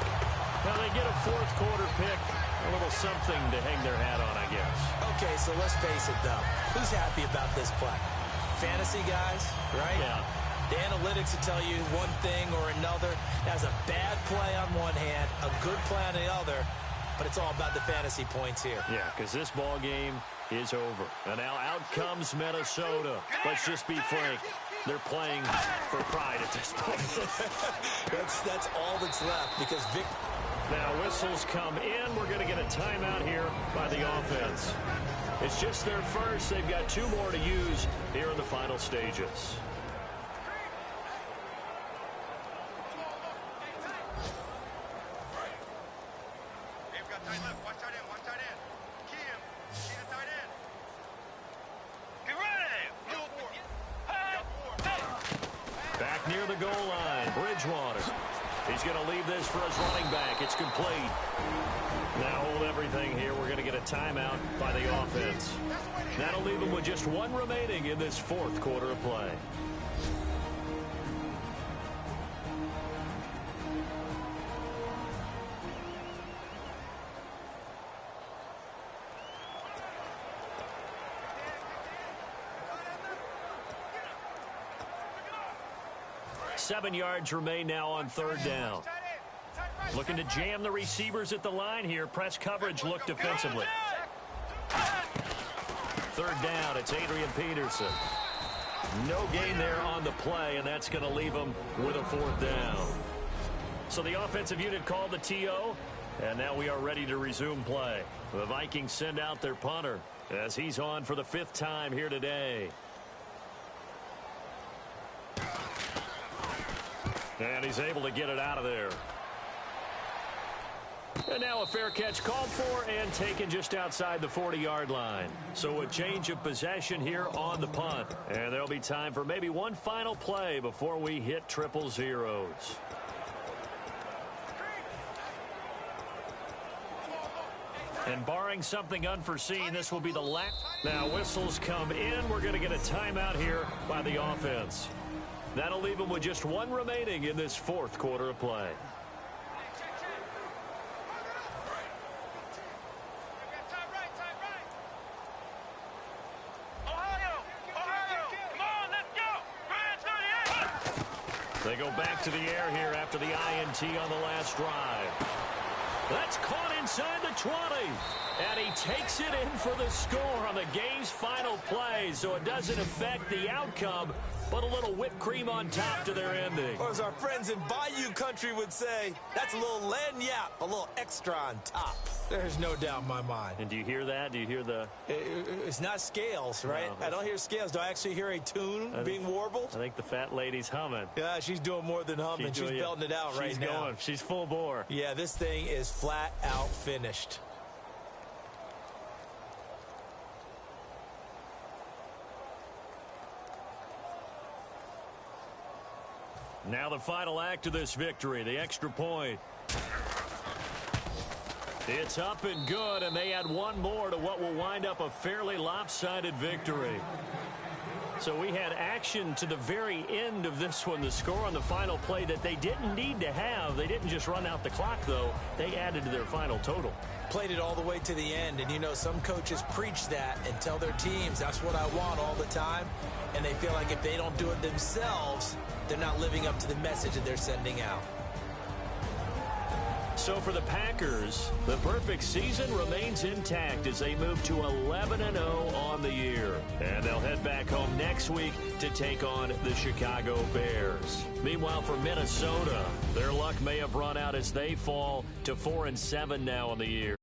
Now they get a fourth quarter pick. A little something to hang their hat on, I guess. Okay, so let's face it, though. Who's happy about this play? Fantasy guys, right? Yeah. The analytics will tell you one thing or another. That's a bad play on one hand, a good play on the other. But it's all about the fantasy points here. Yeah, because this ball game is over. And now out comes Minnesota. Let's just be frank. They're playing for pride at this point. that's all that's left because Now whistles come in. We're going to get a timeout here by the offense. It's just their first. They've got 2 more to use here in the final stages. Back near the goal line, Bridgewater. He's going to leave this for his running back. It's complete. Now hold everything here. We're going to get a timeout by the offense. That'll leave them with just 1 remaining in this fourth quarter of play. Seven yards remain now on third down. Looking to jam the receivers at the line here. Press coverage look defensively. Third down, it's Adrian Peterson. No gain there on the play, and that's going to leave him with a fourth down. So the offensive unit called the TO, and now we are ready to resume play. The Vikings send out their punter as he's on for the 5th time here today. And he's able to get it out of there. And now a fair catch called for and taken just outside the 40-yard line. So a change of possession here on the punt. And there'll be time for maybe one final play before we hit 000. And barring something unforeseen, this will be the last. Now whistles come in. We're going to get a timeout here by the offense. That'll leave them with just 1 remaining in this fourth quarter of play. They go back to the air here after the INT on the last drive. That's caught inside the 20. And he takes it in for the score on the game's final play. So it doesn't affect the outcome, but a little whipped cream on top to their ending. Or as our friends in Bayou Country would say, that's a little lagniappe, a little extra on top. There's no doubt in my mind. And do you hear that? Do you hear the... It's not scales, right? No, I don't hear scales. Do I actually hear a tune being warbled? I think the fat lady's humming. Yeah, she's doing more than humming. She's belting it out right now. She's going. She's full bore. Yeah, this thing is flat out finished. Now the final act of this victory, the extra point. It's up and good, and they add one more to what will wind up a fairly lopsided victory. So we had action to the very end of this one, the score on the final play that they didn't need to have. They didn't just run out the clock, though. They added to their final total. Played it all the way to the end, and you know, some coaches preach that and tell their teams, that's what I want all the time, and they feel like if they don't do it themselves, they're not living up to the message that they're sending out. So for the Packers, the perfect season remains intact as they move to 11-0 on the year. And they'll head back home next week to take on the Chicago Bears. Meanwhile, for Minnesota, their luck may have run out as they fall to 4-7 now on the year.